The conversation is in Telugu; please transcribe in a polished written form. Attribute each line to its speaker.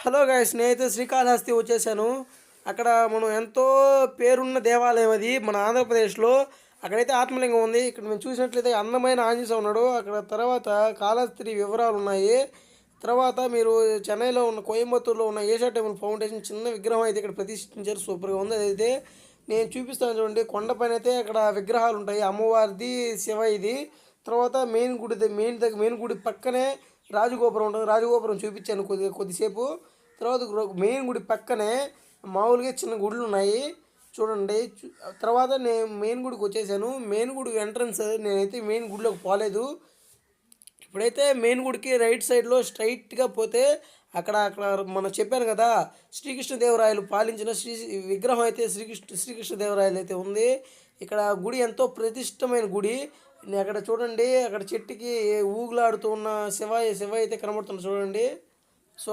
Speaker 1: హలో గైస్, నేనైతే శ్రీకాళహస్తి వచ్చేసాను. అక్కడ మనం ఎంతో పేరున్న దేవాలయం అది మన ఆంధ్రప్రదేశ్లో. అక్కడైతే ఆత్మలింగం ఉంది. ఇక్కడ మేము చూసినట్లయితే అందమైన ఆంజనేయ ఉన్నాడు. అక్కడ తర్వాత కాళహస్తి వివరాలు ఉన్నాయి. తర్వాత మీరు చెన్నైలో ఉన్న కోయంబత్తూరులో ఉన్న ఏషియా టెంపుల్ ఫౌండేషన్ చిన్న విగ్రహం అయితే ఇక్కడ ప్రతిష్ఠించారు. సూపర్గా ఉంది. అదైతే నేను చూపిస్తాను చూడండి. కొండపైన అయితే అక్కడ విగ్రహాలు ఉంటాయి. అమ్మవారిది, శివ ఇది. తర్వాత మెయిన్ గుడి పక్కనే రాజగోపురం ఉంటుంది. రాజగోపురం చూపించాను కొద్దిసేపు. తర్వాత మెయిన్ గుడి పక్కనే మామూలుగా చిన్న గుడులు ఉన్నాయి చూడండి. తర్వాత నేను మెయిన్ గుడికి వచ్చేసాను. మెయిన్ గుడి ఎంట్రన్స్ నేనైతే మెయిన్ గుడిలోకి పోలేదు. ఇప్పుడైతే మెయిన్ గుడికి రైట్ సైడ్లో స్ట్రైట్గా పోతే అక్కడ అక్కడ మనం చెప్పాను కదా, శ్రీకృష్ణదేవరాయలు పాలించిన విగ్రహం అయితే శ్రీకృష్ణదేవరాయలు అయితే ఉంది. ఇక్కడ గుడి ఎంతో ప్రతిష్టమైన గుడి. అక్కడ చూడండి, అక్కడ చెట్టుకి ఊగులాడుతూ ఉన్న శివ అయితే కనబడుతుంది చూడండి.